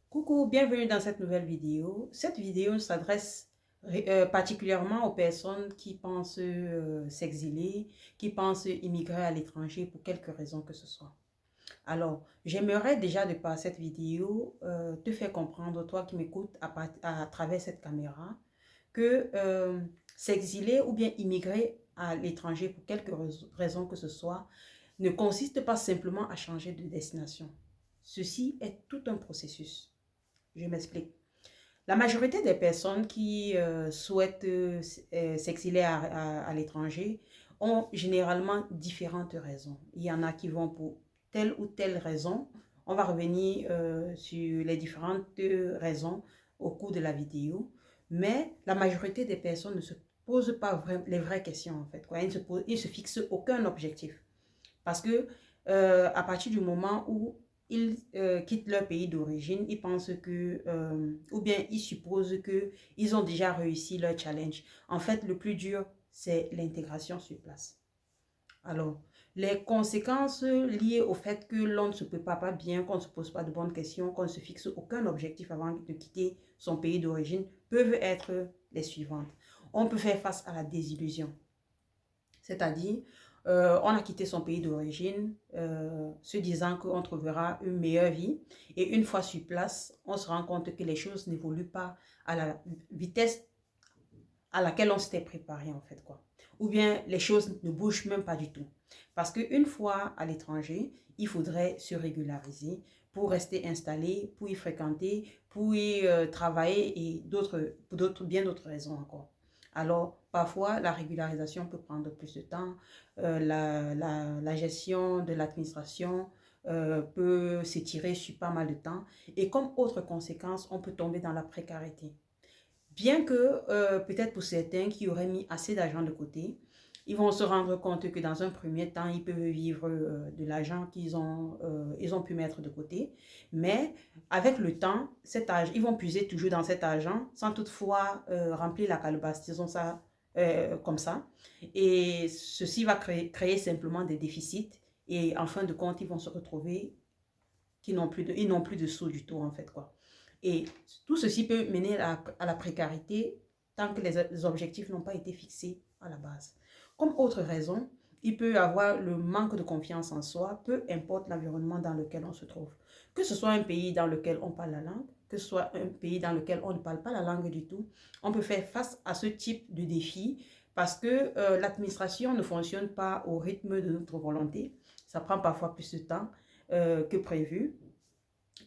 Coucou, bienvenue dans cette nouvelle vidéo. Cette vidéo s'adresse particulièrement aux personnes qui pensent s'exiler, qui pensent immigrer à l'étranger pour quelque raison que ce soit. Alors, j'aimerais déjà de par cette vidéo te faire comprendre, toi qui m'écoutes à travers cette caméra, que s'exiler ou bien immigrer à l'étranger pour quelque raison que ce soit ne consiste pas simplement à changer de destination. Ceci est tout un processus. Je m'explique. La majorité des personnes qui souhaitent s'exiler à l'étranger ont généralement différentes raisons. Il y en a qui vont pour telle ou telle raison. On va revenir sur les différentes raisons au cours de la vidéo. Mais la majorité des personnes ne se posent pas les vraies questions en fait, quoi. Ils ne se fixent aucun objectif. Parce que à partir du moment où ils quittent leur pays d'origine, ils pensent que, ou bien ils supposent qu'ils ont déjà réussi leur challenge. En fait, le plus dur, c'est l'intégration sur place. Alors, les conséquences liées au fait que l'on ne se prépare pas bien, qu'on ne se pose pas de bonnes questions, qu'on ne se fixe aucun objectif avant de quitter son pays d'origine peuvent être les suivantes. On peut faire face à la désillusion. C'est-à-dire, on a quitté son pays d'origine, se disant qu'on trouvera une meilleure vie. Et une fois sur place, on se rend compte que les choses n'évoluent pas à la vitesse à laquelle on s'était préparé en fait, quoi. Ou bien les choses ne bougent même pas du tout. Parce qu'une fois à l'étranger, il faudrait se régulariser pour rester installé, pour y fréquenter, pour y travailler et bien d'autres raisons encore. Alors, parfois, la régularisation peut prendre plus de temps, la gestion de l'administration peut s'étirer sur pas mal de temps. Et comme autre conséquence, on peut tomber dans la précarité. Bien que peut-être pour certains qui auraient mis assez d'argent de côté, ils vont se rendre compte que dans un premier temps, ils peuvent vivre de l'argent ils ont pu mettre de côté. Mais avec le temps, ils vont puiser toujours dans cet argent sans toutefois remplir la calebasse, disons ça comme ça. Et ceci va créer simplement des déficits. Et en fin de compte, ils vont se retrouver ils n'ont plus de sous du tout en fait, quoi. Et tout ceci peut mener à la précarité tant que les objectifs n'ont pas été fixés à la base. Comme autre raison, il peut y avoir le manque de confiance en soi, peu importe l'environnement dans lequel on se trouve. Que ce soit un pays dans lequel on parle la langue, que ce soit un pays dans lequel on ne parle pas la langue du tout, on peut faire face à ce type de défi parce que l'administration ne fonctionne pas au rythme de notre volonté. Ça prend parfois plus de temps que prévu.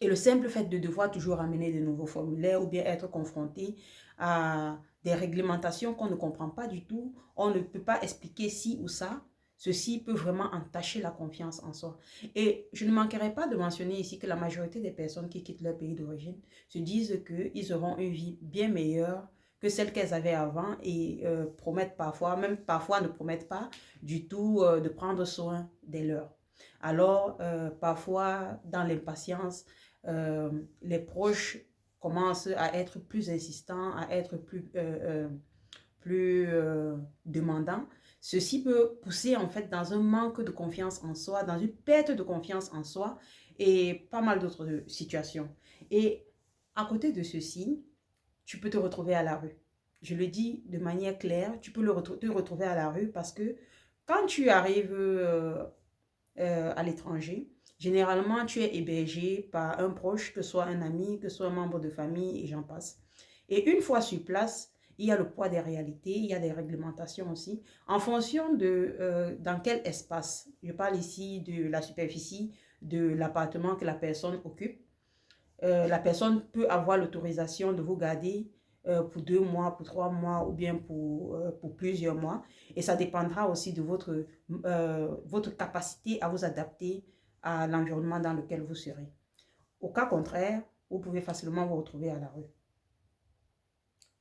Et le simple fait de devoir toujours amener de nouveaux formulaires ou bien être confronté à des réglementations qu'on ne comprend pas du tout, on ne peut pas expliquer ci ou ça, ceci peut vraiment entacher la confiance en soi. Et je ne manquerai pas de mentionner ici que la majorité des personnes qui quittent leur pays d'origine se disent qu'ils auront une vie bien meilleure que celle qu'elles avaient avant et promettent parfois, même parfois ne promettent pas du tout de prendre soin des leurs. Alors, parfois, dans l'impatience, les proches commencent à être plus insistants, à être plus demandants. Ceci peut pousser en fait dans un manque de confiance en soi, dans une perte de confiance en soi et pas mal d'autres situations. Et à côté de ceci, tu peux te retrouver à la rue. Je le dis de manière claire, tu peux te retrouver à la rue parce que quand tu arrives à l'étranger, généralement, tu es hébergé par un proche, que ce soit un ami, que ce soit un membre de famille, et j'en passe. Et une fois sur place, il y a le poids des réalités, il y a des réglementations aussi, en fonction de dans quel espace. Je parle ici de la superficie de l'appartement que la personne occupe. La personne peut avoir l'autorisation de vous garder pour 2 mois, pour 3 mois ou bien pour plusieurs mois. Et ça dépendra aussi de votre capacité à vous adapter à l'environnement dans lequel vous serez. Au cas contraire, vous pouvez facilement vous retrouver à la rue.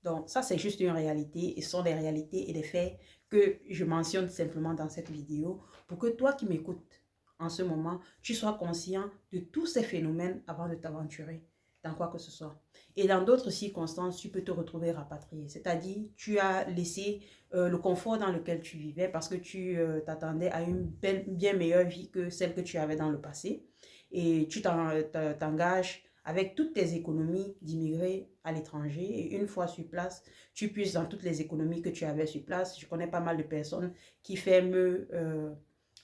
Donc ça, c'est juste une réalité et ce sont des réalités et des faits que je mentionne simplement dans cette vidéo pour que toi qui m'écoutes en ce moment, tu sois conscient de tous ces phénomènes avant de t'aventurer dans quoi que ce soit. Et dans d'autres circonstances, tu peux te retrouver rapatrié. C'est-à-dire, tu as laissé le confort dans lequel tu vivais parce que tu t'attendais à une bien meilleure vie que celle que tu avais dans le passé. Et tu t'engages avec toutes tes économies d'immigrer à l'étranger. Et une fois sur place, tu puisses dans toutes les économies que tu avais sur place. Je connais pas mal de personnes qui ferment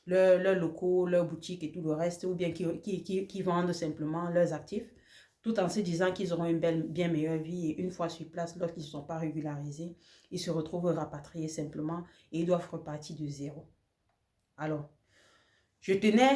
leurs locaux, leurs boutiques et tout le reste, ou bien qui vendent simplement leurs actifs, tout en se disant qu'ils auront une bien meilleure vie. Et une fois sur place, lorsqu'ils ne sont pas régularisés, ils se retrouvent rapatriés simplement et ils doivent repartir de zéro. Alors, je tenais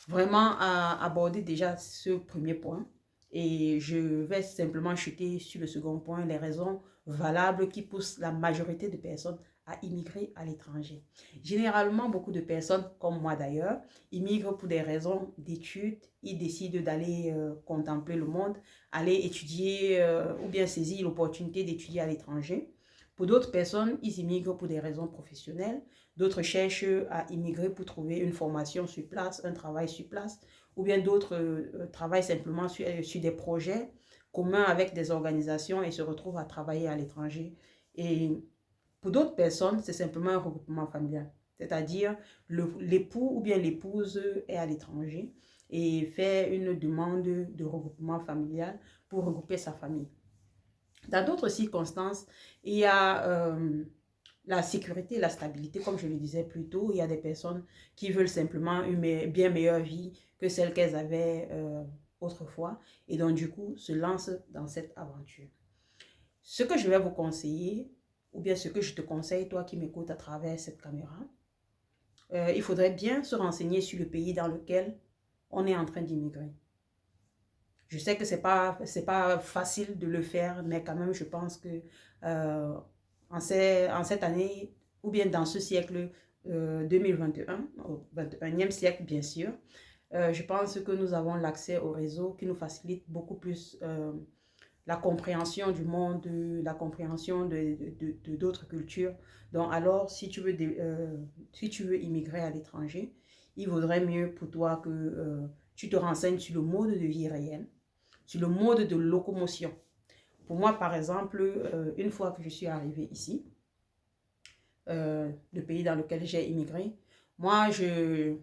vraiment à aborder déjà ce premier point et je vais simplement chuter sur le second point, les raisons valables qui poussent la majorité de personnes à immigrer à l'étranger. Généralement, beaucoup de personnes, comme moi d'ailleurs, immigrent pour des raisons d'études. Ils décident d'aller contempler le monde, aller étudier ou bien saisir l'opportunité d'étudier à l'étranger. Pour d'autres personnes, ils immigrent pour des raisons professionnelles. D'autres cherchent à immigrer pour trouver une formation sur place, un travail sur place, ou bien d'autres travaillent simplement sur des projets communs avec des organisations et se retrouvent à travailler à l'étranger. Et pour d'autres personnes, c'est simplement un regroupement familial. C'est-à-dire l'époux ou bien l'épouse est à l'étranger et fait une demande de regroupement familial pour regrouper sa famille. Dans d'autres circonstances, il y a la sécurité et la stabilité, comme je le disais plus tôt. Il y a des personnes qui veulent simplement une bien meilleure vie que celle qu'elles avaient autrefois et donc du coup se lancent dans cette aventure. Ce que je vais vous conseiller, ou bien ce que je te conseille, toi qui m'écoutes à travers cette caméra, il faudrait bien se renseigner sur le pays dans lequel on est en train d'immigrer. Je sais que c'est pas facile de le faire, mais quand même, je pense que en cette année, ou bien dans ce siècle 2021, au 21e siècle, bien sûr, je pense que nous avons l'accès au réseau qui nous facilite beaucoup plus la compréhension du monde, la compréhension d'autres cultures. Donc, alors, si tu veux immigrer à l'étranger, il vaudrait mieux pour toi que tu te renseignes sur le mode de vie réel, sur le mode de locomotion. Pour moi, par exemple, une fois que je suis arrivée ici, le pays dans lequel j'ai immigré, moi,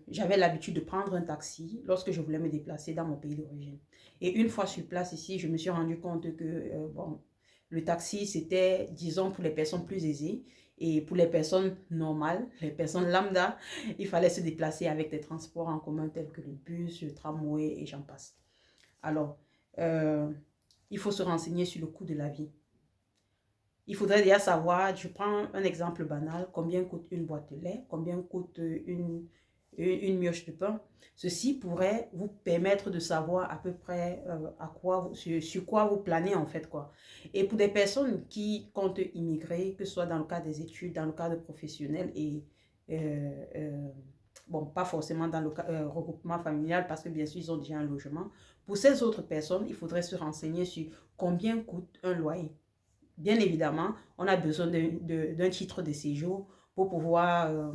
j'avais l'habitude de prendre un taxi lorsque je voulais me déplacer dans mon pays d'origine. Et une fois sur place ici, je me suis rendu compte que bon, le taxi, c'était, disons, pour les personnes plus aisées. Et pour les personnes normales, les personnes lambda, il fallait se déplacer avec des transports en commun tels que le bus, le tramway et j'en passe. Alors, il faut se renseigner sur le coût de la vie. Il faudrait déjà savoir, je prends un exemple banal, combien coûte une boîte de lait, combien coûte une mioche de pain. Ceci pourrait vous permettre de savoir à peu près sur quoi vous planez en fait, quoi. Et pour des personnes qui comptent immigrer, que ce soit dans le cadre des études, dans le cadre professionnel et bon, pas forcément dans le regroupement familial parce que bien sûr ils ont déjà un logement. Pour ces autres personnes, il faudrait se renseigner sur combien coûte un loyer. Bien évidemment, on a besoin d'un titre de séjour pour pouvoir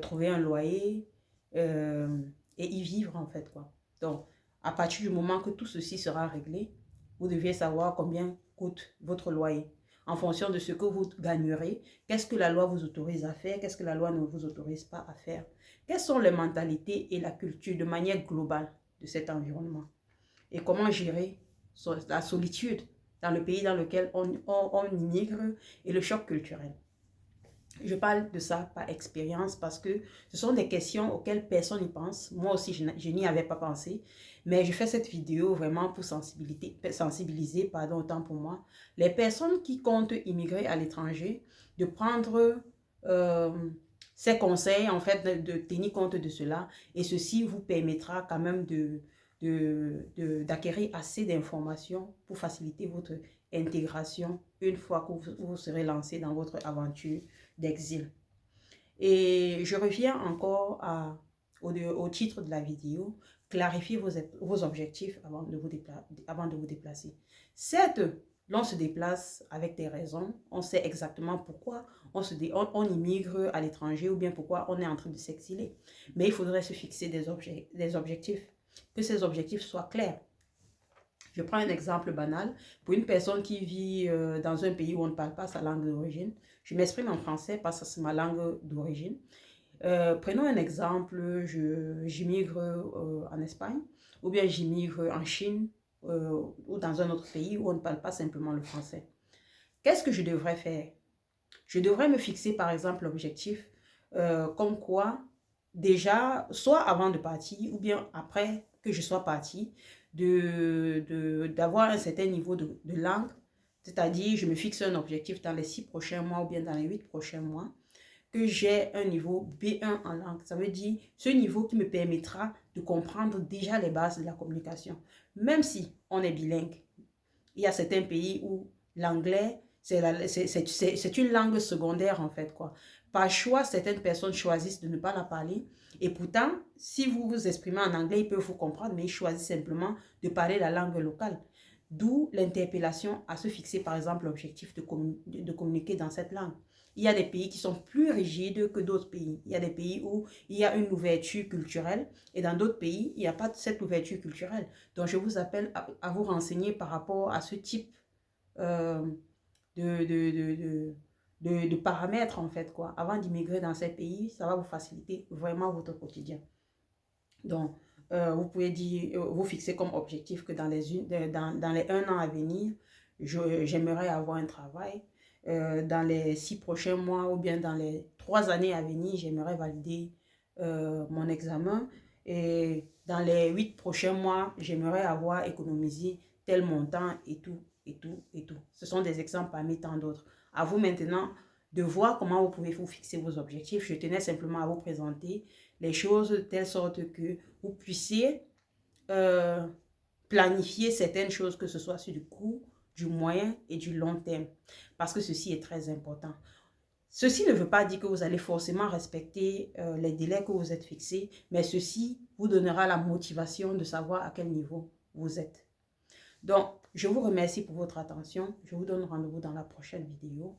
trouver un loyer et y vivre en fait, quoi. Donc, à partir du moment que tout ceci sera réglé, vous devez savoir combien coûte votre loyer. En fonction de ce que vous gagnerez, qu'est-ce que la loi vous autorise à faire, qu'est-ce que la loi ne vous autorise pas à faire. Quelles sont les mentalités et la culture de manière globale de cet environnement. Et comment gérer la solitude dans le pays dans lequel on immigre et le choc culturel. Je parle de ça par expérience parce que ce sont des questions auxquelles personne n'y pense. Moi aussi, je n'y avais pas pensé. Mais je fais cette vidéo vraiment pour sensibiliser, pardon, autant pour moi, les personnes qui comptent immigrer à l'étranger, de prendre ces conseils, en fait, de tenir compte de cela. Et ceci vous permettra quand même d'acquérir assez d'informations pour faciliter votre intégration une fois que vous serez lancé dans votre aventure d'exil. Et je reviens encore au titre de la vidéo, clarifier vos objectifs avant de vous déplacer. Certes, l'on se déplace avec des raisons, on sait exactement pourquoi on immigre à l'étranger ou bien pourquoi on est en train de s'exiler. Mais il faudrait se fixer des objectifs, que ces objectifs soient clairs. Je prends un exemple banal. Pour une personne qui vit dans un pays où on ne parle pas sa langue d'origine, je m'exprime en français parce que c'est ma langue d'origine. Prenons un exemple, j'immigre en Espagne ou bien j'immigre en Chine ou dans un autre pays où on ne parle pas simplement le français. Qu'est-ce que je devrais faire? Je devrais me fixer par exemple l'objectif comme quoi déjà, soit avant de partir ou bien après que je sois parti, d'avoir un certain niveau de langue. C'est-à-dire, je me fixe un objectif dans les 6 prochains mois ou bien dans les 8 prochains mois, que j'ai un niveau B1 en langue. Ça veut dire ce niveau qui me permettra de comprendre déjà les bases de la communication. Même si on est bilingue, il y a certains pays où l'anglais, c'est une langue secondaire en fait, quoi. Par choix, certaines personnes choisissent de ne pas la parler. Et pourtant, si vous vous exprimez en anglais, ils peuvent vous comprendre, mais ils choisissent simplement de parler la langue locale. D'où l'interpellation à se fixer, par exemple, l'objectif de communiquer dans cette langue. Il y a des pays qui sont plus rigides que d'autres pays. Il y a des pays où il y a une ouverture culturelle et dans d'autres pays, il n'y a pas cette ouverture culturelle. Donc, je vous appelle à vous renseigner par rapport à ce type euh, de, de, de, de paramètres, en fait, quoi. Avant d'immigrer dans ces pays, ça va vous faciliter vraiment votre quotidien. Donc, vous pouvez dire, vous fixer comme objectif que dans dans les 1 an à venir, j'aimerais avoir un travail. Dans les 6 prochains mois ou bien dans les 3 années à venir, j'aimerais valider mon examen. Et dans les 8 prochains mois, j'aimerais avoir économisé tel montant et tout, et tout, et tout. Ce sont des exemples parmi tant d'autres. À vous maintenant de voir comment vous pouvez vous fixer vos objectifs. Je tenais simplement à vous présenter les choses de telle sorte que vous puissiez planifier certaines choses, que ce soit sur du court, du moyen et du long terme. Parce que ceci est très important. Ceci ne veut pas dire que vous allez forcément respecter les délais que vous êtes fixés, mais ceci vous donnera la motivation de savoir à quel niveau vous êtes. Donc, je vous remercie pour votre attention. Je vous donne rendez-vous dans la prochaine vidéo.